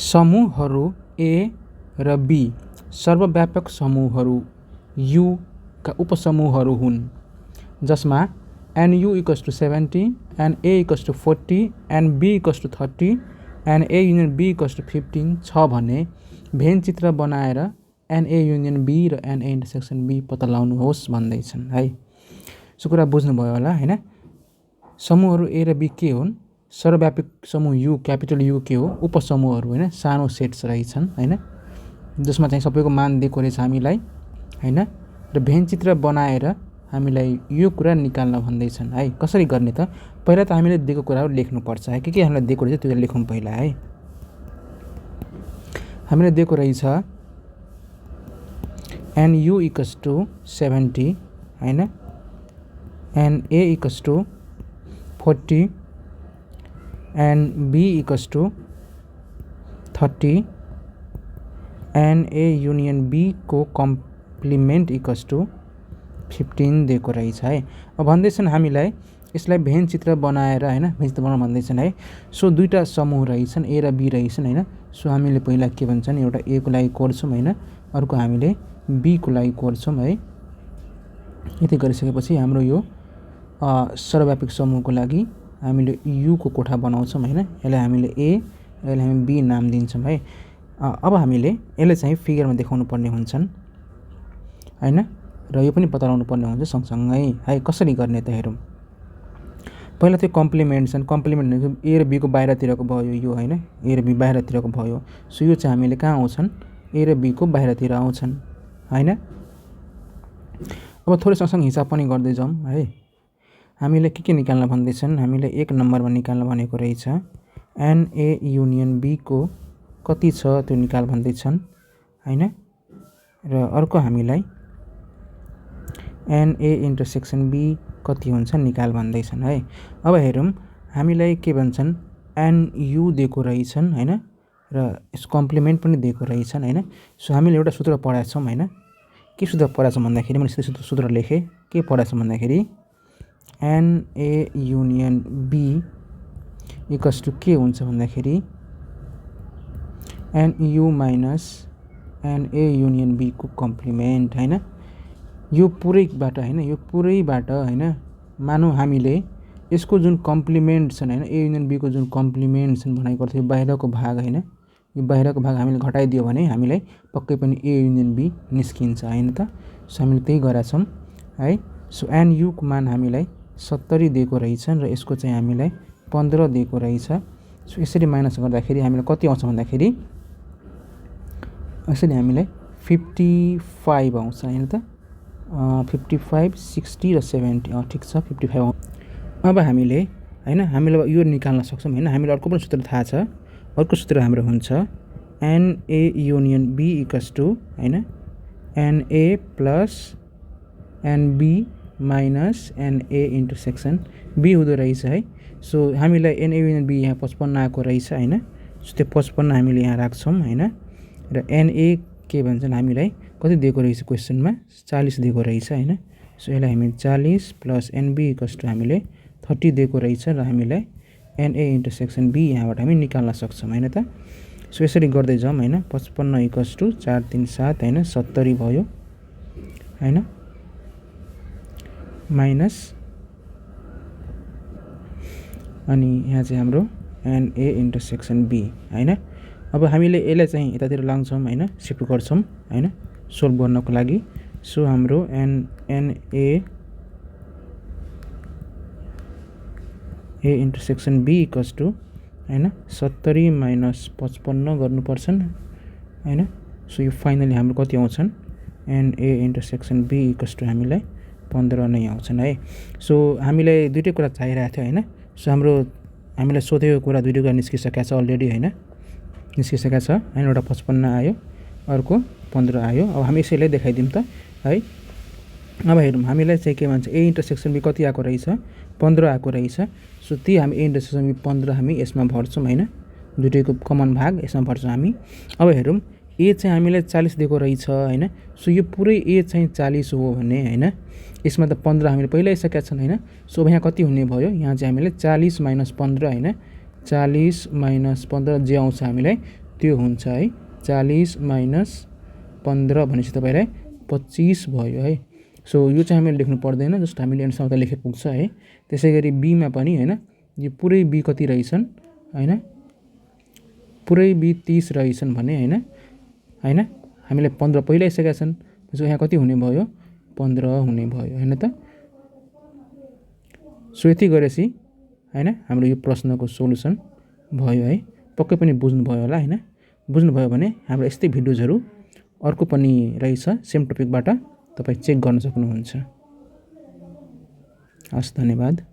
समूहहरू ए र बी सर्वव्यापक समूहहरू यू का उपसमूहहरू हुन् जसमा NU = 70 NA = 40 NB = 30 NA union B = 15 छ भने भेन चित्र बनाएर NA युनियन B र NA इन्टरसेक्सन B पत्ता लगाउनुहोस् भन्दैछन् है। सो कुरा बुझ्नुभयो होला हैन। समूहहरू ए र बी के हुन्? सर्वव्यापक समूह यू क्यापिटल यू के हो? उपसमूहहरू हैन, सानो सेट्स रहेछन् हैन, जसमा चाहिँ सबैको मान दिएको रहेछ हामीलाई हैन, र भेन चित्र बनाएर हामीलाई यो कुरा निकाल्न भन्दैछन् है। कसरी गर्ने त? पहिला त हामीले दिएको कुराहरू लेख्नुपर्छ है। के हामीलाई दिएको रहेछ त्यो लेखौँ पहिला है। हामीलाई दिएको रहेछ NU = 70 हैन, NA = 40 NB = 30 NA union B को कम्प्लिमेन्ट = 15 दिएको रहेछ है। अब भन्दैछन् हामीलाई यसलाई भेन चित्र बनाएर हैन, भेन चित्र बनाउन भन्दैछन् है। सो दुईटा समूह रहेछन् ए र बी रहेछन् हैन। सो हामीले पहिला के भन्छन्, एउटा ए को लागि कोर्छौँ हैन, अर्को हामीले बी को लागि कोर्छौँ है। यति गरिसकेपछि हाम्रो यो सर्वव्यापक समूहको लागि हामीले यू को कोठा बनाउँछौँ हैन। यसलाई हामीले ए, यसलाई हामी बी नाम दिन्छौँ है। अब हामीले यसलाई चाहिँ फिगरमा देखाउनु पर्ने हुन्छन् हैन, र यो पनि पत्ता लगाउनु पर्ने हुन्छ सँगसँगै है। कसरी गर्ने त हेरौँ। पहिला त्यो कम्प्लिमेन्ट छन्, कम्प्लिमेन्ट भनेको ए र बी को बाहिरतिरको भयो यो हैन, ए र बी बाहिरतिरको भयो। सो यो चाहिँ हामीले कहाँ आउँछन्, ए र बी को बाहिरतिर आउँछन् हैन। अब थोरै सँगसँगै हिसाब पनि गर्दै जाउँ है। हामीले के निकाल्न भन्दैछन्, हामीले 1 नम्बरमा निकाल्न भनेको रहेछ NA युनियन B को कति छ त्यो निकाल भन्दैछन् हैन, र अर्को हामीलाई NA इन्टरसेक्सन B कति हुन्छ निकाल भन्दैछन् है। अब हेरौँ हामीलाई के भन्छन्, NU दिएको रहेछन् हैन, र यस कम्प्लिमेन्ट पनि दिएको रहेछन् हैन। सो हामीले एउटा सूत्र पढाएको छौँ हैन। के सूत्र पढाएको छौँ भन्दाखेरि मैले सूत्र लेखेँ। के पढाएको छौँ भन्दाखेरि NA युनियन B = के हुन्छ भन्दाखेरि NU - NA युनियन B को कम्प्लिमेन्ट हैन। यो पुरैबाट हैन, यो पुरैबाट हैन, मानौँ हामीले यसको जुन कम्प्लिमेन्ट छन् हैन, ए युनियन बी को जुन कम्प्लिमेन्ट छन् भनेको थियो बाहिरको भाग हैन, यो बाहिरको भाग हामीले घटाइदियो भने हामीलाई पक्कै पनि ए युनियन बी निस्किन्छ हैन त। सो हामीले त्यही गरेका छौँ है। सो NU को मान हामीलाई 70 दिएको रहेछन् र यसको चाहिँ हामीलाई 15 दिएको रहेछ। सो यसरी माइनस गर्दाखेरि हामीलाई कति आउँछ भन्दाखेरि यसरी हामीलाई 55 आउँछ हैन त। 55, 60 र 70 ठिक छ 55। अब हामीले हैन, हामीले यो निकाल्न सक्छौँ हैन। हामीले अर्को पनि सूत्र थाहा छ। अर्को सूत्र हाम्रो हुन्छ NA युनियन B = हैन NA + NB - NA intersection B हुँदो रहेछ है। सो हामीलाई NA युनियन B यहाँ 55 आएको रहेछ हैन। सो त्यो 55 हामीले यहाँ राख्छौँ हैन, र NA के भन्छन् हामीलाई कति दिएको रहेछ क्वेसनमा 40 दिएको रहेछ हैन। सो यसलाई हामी 40 + NB = हामीले 30 दिएको रहेछ, र हामीलाई NA इन्टरसेक्सन B यहाँबाट हामी निकाल्न सक्छौँ हैन त। सो यसरी गर्दै जाउँ हैन। 55 = 4 3 7 हैन, 70 भयो हैन, माइनस अनि यहाँ चाहिँ हाम्रो NA इन्टरसेक्सन B हैन। अब हामीले यसलाई चाहिँ यतातिर लान्छौँ हैन, शिफ्ट गर्छौँ हैन सोल्भ गर्नको लागि। सो हाम्रो NA इन्टरसेक्सन B = हैन 70 - 55 गर्नुपर्छन् हैन। सो यो फाइनली हाम्रो कति आउँछन्, NA इन्टरसेक्सन B = हामीलाई 15 नै आउँछन् है। सो हामीलाई दुईटै कुरा चाहिरहेको थियो हैन। सो हामीलाई सोधेको कुरा दुईटै कुरा निस्किसकेको छ अलरेडी हैन, निस्किसकेको छ हैन। एउटा 55 आयो, अर्को 15 आयो। अब हामी यसैलाई देखाइदिउँ त है। अब हेरौँ हामीलाई चाहिँ के भन्छ, ए इन्टरसेक्सन B कति आएको रहेछ, 15 आएको रहेछ। सो ती हामी ए इन्टरसेक्सन B 15 हामी यसमा भर्छौँ हैन, दुईटैको कमन भाग यसमा भर्छौँ हामी। अब हेरौँ ए चाहिँ हामीलाई 40 दिएको रहेछ हैन। सो यो पुरै ए चाहिँ 40 हो भने हैन, यसमा त 15 हामीले पहिल्यै सकेका छन् हैन। सो अब यहाँ कति हुने भयो, यहाँ चाहिँ हामीले 40 - 15 हैन, 40 - 15 जे आउँछ हामीलाई त्यो हुन्छ है 40 माइनस 15 भनेपछि तपाईँलाई 25 भयो है। सो यो चाहिँ हामीले लेख्नु पर्दैन, जस्ट हामीले एन्सर मात्रै लेखे पुग्छ है। त्यसै गरी बीमा पनि होइन, यो पुरै बी कति रहेछन् होइन, पुरै बी 30 रहेछन् भने होइन होइन हामीले 15 पहिल्यै आइसकेका छन्, त्यसो यहाँ कति हुने भयो 15 हुने भयो होइन त। सो यति गरेपछि होइन हाम्रो यो प्रश्नको सोलुसन भयो है। पक्कै पनि बुझ्नुभयो होला होइन। बुझ्नुभयो भने हाम्रो यस्तै भिडियोजहरू अर्को पनि रहेछ सेम टपिकबाट, तपाईँ चेक गर्न सक्नुहुन्छ। हस्, धन्यवाद।